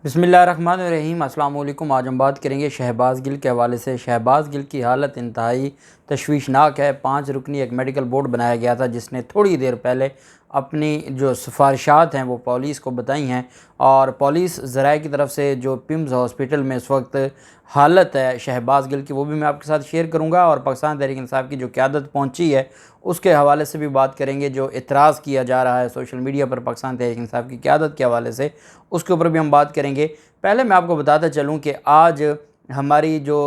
बिस्मिल्लाहिर्रहमानिर्रहीम। अस्सलाम वालेकुम। आज हम बात करेंगे शहबाज़ गिल के हवाले से। शहबाज़ गिल की हालत इंतहाई तशवीशनाक है। 5 रुकनी एक मेडिकल बोर्ड बनाया गया था जिसने थोड़ी देर पहले अपनी जो सिफारिशात हैं वो पुलिस को बताई हैं, और पुलिस ज़राए की तरफ से जो पिम्स हॉस्पिटल में इस वक्त हालत है शहबाज़ गिल की वो भी मैं आपके साथ शेयर करूँगा, और पाकिस्तान तहरीक इंसाफ की जो क़यादत पहुँची है उसके हवाले से भी बात करेंगे। जो इतराज़ किया जा रहा है सोशल मीडिया पर पाकिस्तान तहरीक इंसाफ की क़यादत के हवाले से, उसके ऊपर भी हम बात करेंगे। पहले मैं आपको बताता चलूँ कि आज हमारी जो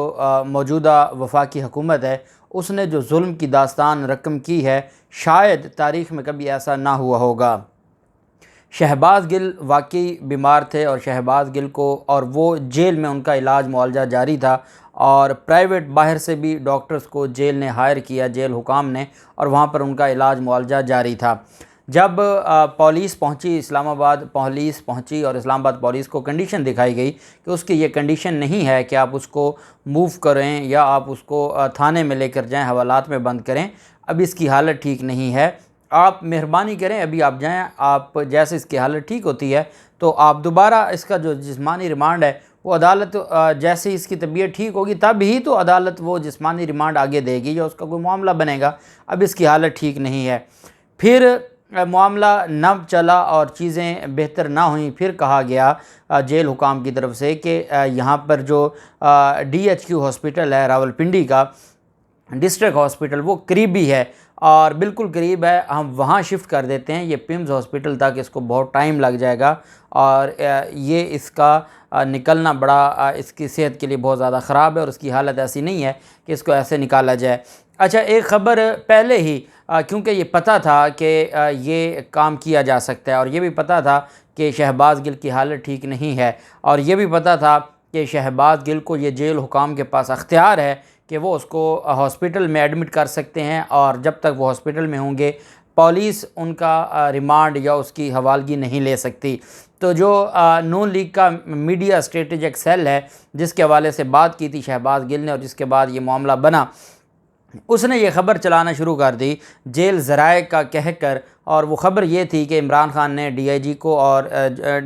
मौजूदा वफाकी हुकूमत है उसने जो जुल्म की दास्तान रकम की है, शायद तारीख़ में कभी ऐसा ना हुआ होगा। शहबाज़ गिल वाकई बीमार थे और शहबाज़ गिल को और वो जेल में उनका इलाज मुआलजा जारी था, और प्राइवेट बाहर से भी डॉक्टर्स को जेल ने हायर किया, जेल हुकाम ने, और वहाँ पर उनका इलाज मुआलजा जारी था। जब पुलिस पहुंची, इस्लामाबाद पुलिस पहुंची और इस्लामाबाद पुलिस को कंडीशन दिखाई गई कि उसकी ये कंडीशन नहीं है कि आप उसको मूव करें या आप उसको थाने में लेकर जाएं, हवालात में बंद करें, अब इसकी हालत ठीक नहीं है, आप मेहरबानी करें अभी आप जाएं, आप जैसे इसकी हालत ठीक होती है तो आप दोबारा इसका जो जिस्मानी रिमांड है वो अदालत जैसे इसकी तबीयत ठीक होगी तब ही तो अदालत वो जिस्मानी रिमांड आगे देगी या उसका कोई मामला बनेगा। अब इसकी हालत ठीक नहीं है। फिर मामला न चला और चीज़ें बेहतर ना हुई। फिर कहा गया जेल हुकाम की तरफ से कि यहाँ पर जो DHQ हॉस्पिटल है रावलपिंडी का डिस्ट्रिक्ट हॉस्पिटल वो करीबी है और बिल्कुल करीब है, हम वहाँ शिफ्ट कर देते हैं, ये पिम्स हॉस्पिटल तक इसको बहुत टाइम लग जाएगा और ये इसका निकलना बड़ा इसकी सेहत के लिए बहुत ज़्यादा ख़राब है और उसकी हालत ऐसी नहीं है कि इसको ऐसे निकाला जाए। अच्छा, एक ख़बर पहले ही क्योंकि ये पता था कि ये काम किया जा सकता है और ये भी पता था कि शहबाज़ गिल की हालत ठीक नहीं है, और ये भी पता था कि शहबाज़ गिल को ये जेल हुकाम के पास अख्तियार है कि वो उसको हॉस्पिटल में एडमिट कर सकते हैं, और जब तक वो हॉस्पिटल में होंगे पुलिस उनका रिमांड या उसकी हवालगी नहीं ले सकती। तो जो नून लीग का मीडिया स्ट्रेटेजिक सेल है जिसके हवाले से बात की थी शहबाज़ गिल ने और जिसके बाद ये मामला बना, उसने ये ख़बर चलाना शुरू कर दी जेल ज़राए का कहकर, और वो ख़बर ये थी कि इमरान खान ने DIG को और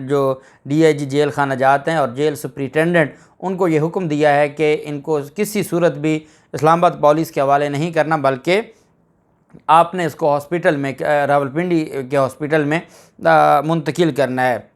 जो DIG जेल खाना जाते हैं और जेल सुपरिटेंडेंट उनको ये हुक्म दिया है कि इनको किसी सूरत भी इस्लामाबाद पुलिस के हवाले नहीं करना, बल्कि आपने इसको हॉस्पिटल में रावलपिंडी के हॉस्पिटल में मुंतकिल करना है।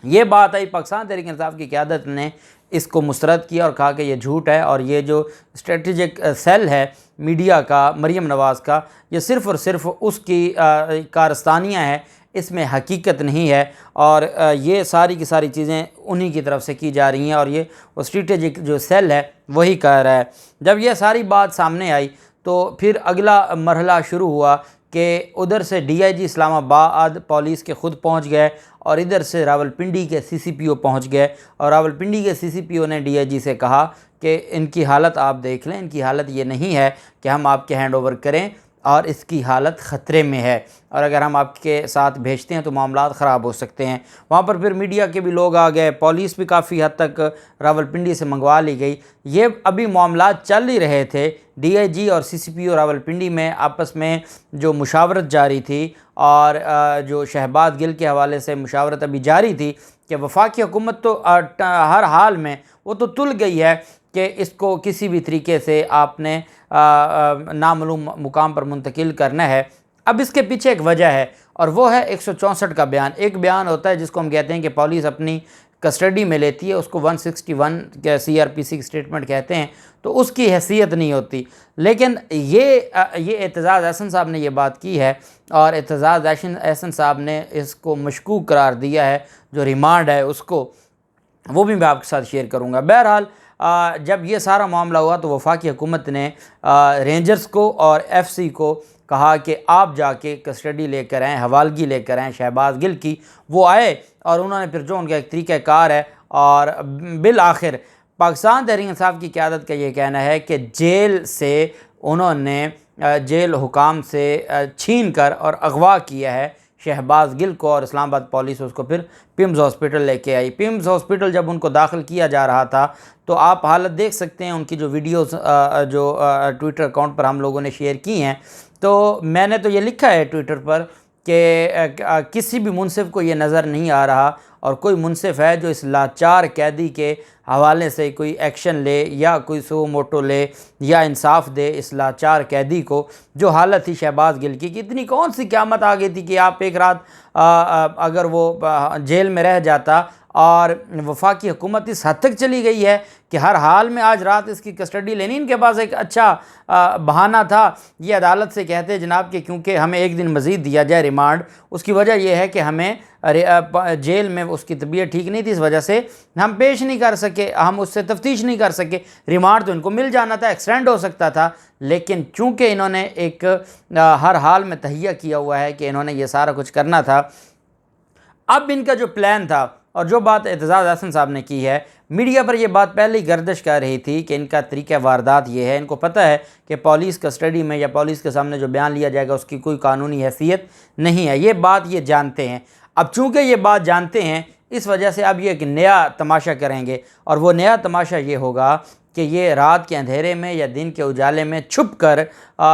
ये बात आई, पाकिस्तान तहरीक इंसाफ की क़यादत ने इसको मुस्तरद किया और कहा कि ये झूठ है, और ये जो स्ट्रेटेजिक सेल है मीडिया का मरीम नवाज़ का, ये सिर्फ़ और सिर्फ उसकी कारस्तानियाँ हैं, इसमें हकीकत नहीं है, और ये सारी की सारी चीज़ें उन्हीं की तरफ से की जा रही हैं और ये वो स्ट्रेटेजिक जो सेल है वही कह रहा है। जब ये सारी बात सामने आई तो फिर अगला मरहला शुरू हुआ कि उधर से DIG इस्लामाबाद पुलिस के ख़ुद पहुंच गए और इधर से रावलपिंडी के CCPO पहुंच गए, और रावलपिंडी के CCPO ने DIG से कहा कि इनकी हालत आप देख लें, इनकी हालत ये नहीं है कि हम आपके हैंड ओवर करें और इसकी हालत ख़तरे में है, और अगर हम आपके साथ भेजते हैं तो मामलात ख़राब हो सकते हैं। वहाँ पर फिर मीडिया के भी लोग आ गए, पुलिस भी काफ़ी हद तक रावलपिंडी से मंगवा ली गई। ये अभी मामलात चल ही रहे थे, DIG और CCPO रावलपिंडी में आपस में जो मुशावरत जारी थी, और जो शहबाज़ गिल के हवाले से मुशावरत अभी जारी थी कि वफाकी हुकूमत तो हर हाल में वो तो तुल गई है कि इसको किसी भी तरीके से आपने नामालूम मुकाम पर मुंतकिल करना है। अब इसके पीछे एक वजह है और वो है 164 का बयान। एक बयान होता है जिसको हम कहते हैं कि पुलिस अपनी कस्टडी में लेती है, उसको 161 के CRPC स्टेटमेंट कहते हैं, तो उसकी हैसियत नहीं होती। लेकिन ये एतजाज़ एहसन साहब ने ये बात की है, और एतजाज़ एहसन साहब ने इसको मशकूक करार दिया है, जो रिमांड है उसको, वो भी मैं आपके साथ शेयर करूँगा। बहरहाल जब ये सारा मामला हुआ तो वफाकी हुकूमत ने रेंजर्स को और FC को कहा कि आप जाके कस्टडी लेकर आएँ, हवालगी लेकर आएँ शहबाज़ गिल की। वो आए और उन्होंने फिर जो उनका एक तरीक़ाकार है, और बिल आखिर पाकिस्तान तहरीक इंसाफ की क़यादत का ये कहना है कि जेल से उन्होंने जेल हुकाम से छीन कर और अगवा किया है शहबाज़ गिल को, और इस्लामाबाद पुलिस उसको फिर पिम्स हॉस्पिटल लेके आई। पिम्स हॉस्पिटल जब उनको दाखिल किया जा रहा था तो आप हालत देख सकते हैं, उनकी जो वीडियोस जो ट्विटर अकाउंट पर हम लोगों ने शेयर की हैं, तो मैंने तो ये लिखा है ट्विटर पर कि किसी भी मुनसिफ को ये नज़र नहीं आ रहा और कोई मुनसिफ है जो इस लाचार कैदी के हवाले से कोई एक्शन ले या कोई सो मोटो ले या इंसाफ दे इस लाचार कैदी को। जो हालत थी शहबाज गिल की, इतनी कौन सी क़यामत आ गई थी कि आप एक रात अगर वो जेल में रह जाता। और वफाकी हुकूमत इस हद तक चली गई है कि हर हाल में आज रात इसकी कस्टडी लेनी इनके पास एक अच्छा बहाना था। ये अदालत से कहते हैं जनाब कि क्योंकि हमें एक दिन मज़ीद दिया जाए रिमांड, उसकी वजह यह है कि हमें जेल में उसकी तबीयत ठीक नहीं थी, इस वजह से हम पेश नहीं कर सके, हम उससे तफ्तीश नहीं कर सके। रिमांड तो इनको मिल जाना था, एक्सटेंड हो सकता था, लेकिन चूँकि इन्होंने एक हर हाल में तहिया किया हुआ है कि इन्होंने ये सारा कुछ करना था। अब इनका जो प्लान था और जो बात एतजाज़ हसन साहब ने की है, मीडिया पर यह बात पहले ही गर्दिश कर रही थी कि इनका तरीक़ा वारदात ये है। इनको पता है कि पुलिस कस्टडी में या पुलिस के सामने जो बयान लिया जाएगा उसकी कोई कानूनी हैसियत नहीं है। ये बात ये जानते हैं। अब चूँकि ये बात जानते हैं, इस वजह से अब ये एक नया तमाशा करेंगे और वो नया तमाशा ये होगा कि ये रात के अंधेरे में या दिन के उजाले में छुप कर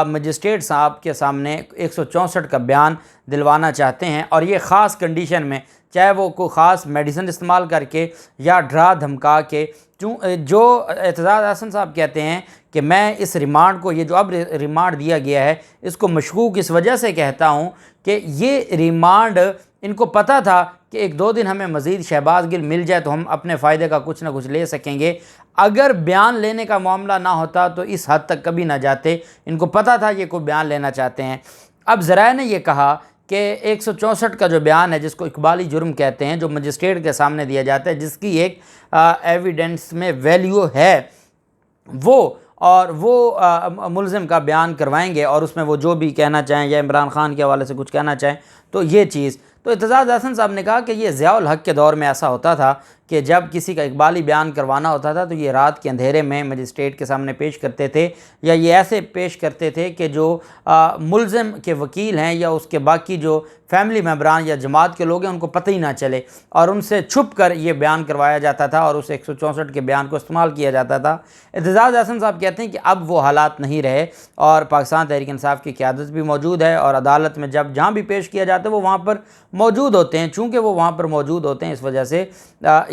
मजिस्ट्रेट साहब के सामने 164 का बयान दिलवाना चाहते हैं। और ये ख़ास कंडीशन में, चाहे वो कोई ख़ास मेडिसिन इस्तेमाल करके या डरा धमका के, जो एतजाज़ हसन साहब कहते हैं कि मैं इस रिमांड को, ये जो अब रिमांड दिया गया है, इसको मशकूक इस वजह से कहता हूँ कि ये रिमांड इनको पता था कि 1-2 दिन हमें मज़ीद शहबाज गिल मिल जाए तो हम अपने फ़ायदे का कुछ ना कुछ ले सकेंगे। अगर बयान लेने का मामला ना होता तो इस हद तक कभी ना जाते। इनको पता था ये कोई बयान लेना चाहते हैं। अब ज़राए ने यह कहा कि 164 का जो बयान है, जिसको इकबाली जुर्म कहते हैं, जो मजिस्ट्रेट के सामने दिया जाता है, जिसकी एक एविडेंस में वैल्यू है, वो मुल्ज़िम का बयान करवाएंगे और उसमें वो जो भी कहना चाहें या इमरान खान के हवाले से कुछ कहना चाहें तो ये चीज़। तो एतजाज़ हसन साहब ने कहा कि ये ज़ियाउल हक़ के दौर में ऐसा होता था कि जब किसी का इकबाली बयान करवाना होता था तो ये रात के अंधेरे में मजिस्ट्रेट के सामने पेश करते थे, या ये ऐसे पेश करते थे कि जो मुल्ज़िम के वकील हैं या उसके बाकी जो फैमिली मेम्बरान या जमात के लोग हैं उनको पता ही ना चले, और उनसे छुप कर ये बयान करवाया जाता था और उस 164 के बयान को इस्तेमाल किया जाता था। एतजाज़ हसन साहब कहते हैं कि अब वो हालात नहीं रहे और पाकिस्तान तहरीक इंसाफ की क़यादत भी मौजूद है और अदालत में जब जहाँ भी पेश किया जाता है वो वहाँ पर मौजूद होते हैं। चूँकि वो वहाँ पर मौजूद होते हैं, इस वजह से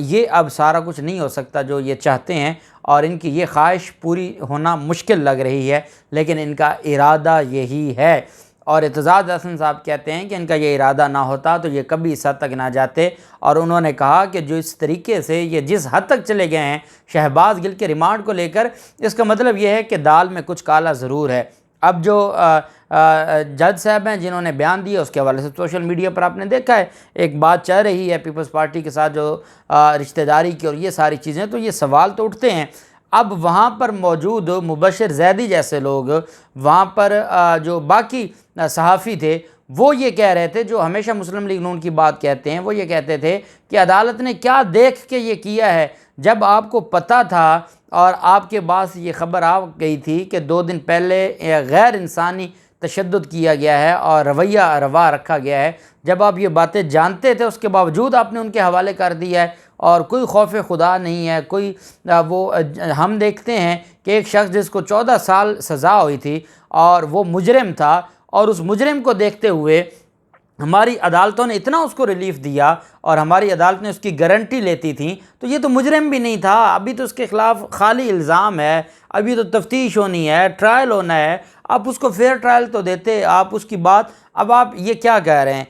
ये अब सारा कुछ नहीं हो सकता जो ये चाहते हैं, और इनकी ये ख्वाहिश पूरी होना मुश्किल लग रही है, लेकिन इनका इरादा यही है। और एतजाज़ हसन साहब कहते हैं कि इनका ये इरादा ना होता तो ये कभी इस हद तक ना जाते। और उन्होंने कहा कि जो इस तरीके से ये जिस हद तक चले गए हैं शहबाज गिल के रिमांड को लेकर, इसका मतलब ये है कि दाल में कुछ काला ज़रूर है। अब जो जज साहब हैं जिन्होंने बयान दिया, उसके हवाले से सोशल मीडिया पर आपने देखा है एक बात चल रही है पीपल्स पार्टी के साथ जो रिश्तेदारी की और ये सारी चीज़ें, तो ये सवाल तो उठते हैं। अब वहाँ पर मौजूद मुबशिर जैदी जैसे लोग, वहाँ पर जो बाकी सहाफ़ी थे, वो ये कह रहे थे, जो हमेशा मुस्लिम लीग नून की बात कहते हैं, वो ये कहते थे कि अदालत ने क्या देख के ये किया है, जब आपको पता था और आपके पास ये ख़बर आ गई थी कि 2 दिन पहले गैर इंसानी तशद्दुद किया गया है और रवैया रवा रखा गया है, जब आप ये बातें जानते थे उसके बावजूद आपने उनके हवाले कर दिया है और कोई खौफ खुदा नहीं है, कोई हम देखते हैं कि एक शख्स जिसको 14 साल सज़ा हुई थी और वो मुजरिम था, और उस मुजरिम को देखते हुए हमारी अदालतों ने इतना उसको रिलीफ़ दिया और हमारी अदालत ने उसकी गारंटी लेती थी, तो ये तो मुजरिम भी नहीं था, अभी तो उसके ख़िलाफ़ खाली इल्ज़ाम है, अभी तो तफ्तीश होनी है, ट्रायल होना है, आप उसको फेयर ट्रायल तो देते आप उसकी बात। अब आप ये क्या कह रहे हैं?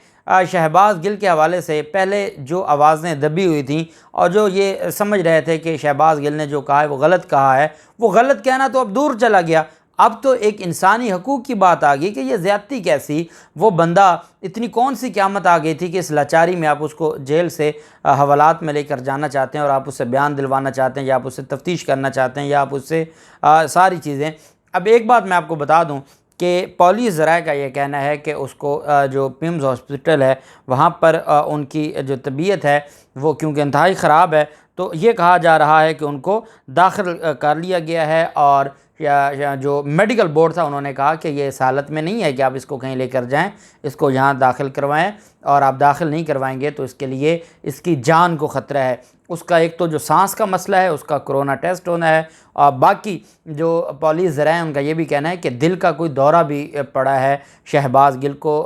शहबाज गिल के हवाले से पहले जो आवाज़ें दबी हुई थी और जो ये समझ रहे थे कि शहबाज गिल ने जो कहा है वो गलत कहा है, वो गलत कहना तो अब दूर चला गया। अब तो एक इंसानी हकूक़ की बात आ गई कि ये ज़्यादती कैसी, वो बंदा इतनी कौन सी क़यामत आ गई थी कि इस लाचारी में आप उसको जेल से हवालात में लेकर जाना चाहते हैं और आप उससे बयान दिलवाना चाहते हैं या आप उससे तफ्तीश करना चाहते हैं या आप उससे सारी चीज़ें। अब एक बात मैं आपको बता दूं कि पुलिस ज़राए का ये कहना है कि उसको जो पिम्स हॉस्पिटल है वहाँ पर उनकी जो तबीयत है वो क्योंकि इंतहाई ख़राब है, तो ये कहा जा रहा है कि उनको दाखिल कर लिया गया है। और या जो मेडिकल बोर्ड था उन्होंने कहा कि ये इस हालत में नहीं है कि आप इसको कहीं लेकर जाएं, इसको यहाँ दाखिल करवाएं, और आप दाखिल नहीं करवाएंगे तो इसके लिए इसकी जान को ख़तरा है। उसका एक तो जो सांस का मसला है, उसका कोरोना टेस्ट होना है, और बाकी जो पुलिस ज़रा हैं उनका ये भी कहना है कि दिल का कोई दौरा भी पड़ा है शहबाज गिल को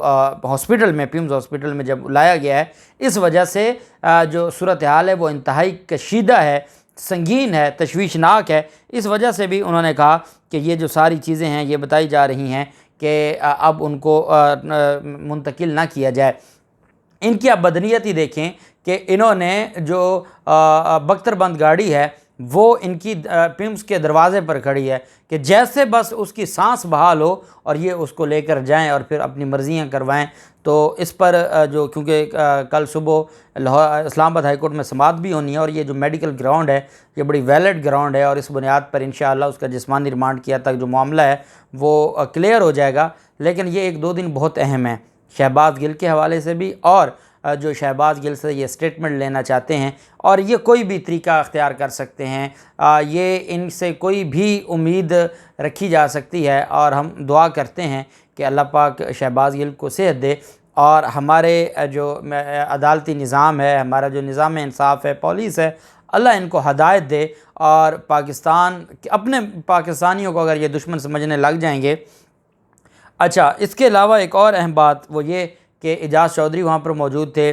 हॉस्पिटल में, पिम्स हॉस्पिटल में जब लाया गया है। इस वजह से जो सूरत हाल है वो इंतहाई कशीदा है, संगीन है, तशवीशनाक है। इस वजह से भी उन्होंने कहा कि ये जो सारी चीज़ें हैं ये बताई जा रही हैं कि अब उनको मुंतकिल ना किया जाए। इनकी आप बदनीयत ही देखें कि इन्होंने जो बख्तरबंद गाड़ी है वो इनकी पिम्स के दरवाज़े पर खड़ी है कि जैसे बस उसकी सांस बहाल हो और ये उसको लेकर जाएं और फिर अपनी मर्जियां करवाएं। तो इस पर जो क्योंकि कल सुबह इस्लामाबाद हाई कोर्ट में समाअत भी होनी है, और ये जो मेडिकल ग्राउंड है ये बड़ी वैलिड ग्राउंड है, और इस बुनियाद पर इंशाअल्लाह उसका जिस्मानी रिमांड किया तक जो मामला है वो क्लियर हो जाएगा। लेकिन ये 1-2 दिन बहुत अहम है शहबाज गिल के हवाले से भी, और जो शहबाज गिल से ये स्टेटमेंट लेना चाहते हैं, और ये कोई भी तरीका अख्तियार कर सकते हैं, ये इनसे कोई भी उम्मीद रखी जा सकती है। और हम दुआ करते हैं कि अल्लाह पाक शहबाज गिल को सेहत दे, और हमारे जो अदालती निज़ाम है, हमारा जो निज़ाम इंसाफ़ है, पुलिस है, अल्लाह इनको हदायत दे। और पाकिस्तान अपने पाकिस्तानियों को अगर ये दुश्मन समझने लग जाएंगे। अच्छा, इसके अलावा एक और अहम बात वो ये कि एजाज़ चौधरी वहाँ पर मौजूद थे,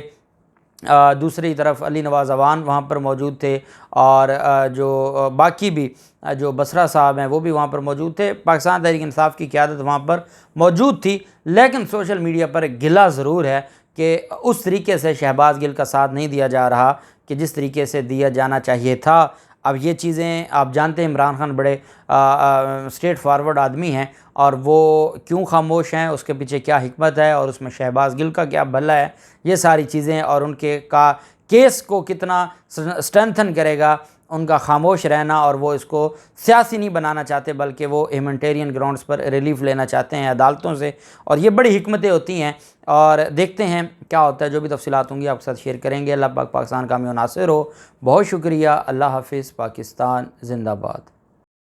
दूसरी तरफ अली नवाज़ अवान वहाँ पर मौजूद थे, और जो बाकी भी जो बसरा साहब हैं वो भी वहाँ पर मौजूद थे। पाकिस्तान तहरीक इंसाफ की क़यादत वहाँ पर मौजूद थी। लेकिन सोशल मीडिया पर गिला ज़रूर है कि उस तरीके से शहबाज गिल का साथ नहीं दिया जा रहा कि जिस तरीके से दिया जाना चाहिए था। अब ये चीज़ें आप जानते हैं, इमरान खान बड़े स्ट्रेट फारवर्ड आदमी हैं, और वो क्यों खामोश हैं, उसके पीछे क्या हिकमत है, और उसमें शहबाज गिल का क्या भला है, ये सारी चीज़ें, और उनके का केस को कितना स्ट्रेंथन करेगा उनका खामोश रहना। और वो इसको सियासी नहीं बनाना चाहते, बल्कि वो ह्यूमैनिटेरियन ग्राउंड्स पर रिलीफ लेना चाहते हैं अदालतों से, और ये बड़ी हिकमतें होती हैं। और देखते हैं क्या होता है, जो भी तफसीलात होंगी आपके साथ शेयर करेंगे। अल्लाह पाक पाकिस्तान कामयाब नासिर हो। बहुत शुक्रिया। अल्लाह हाफिज़। पाकिस्तान जिंदाबाद।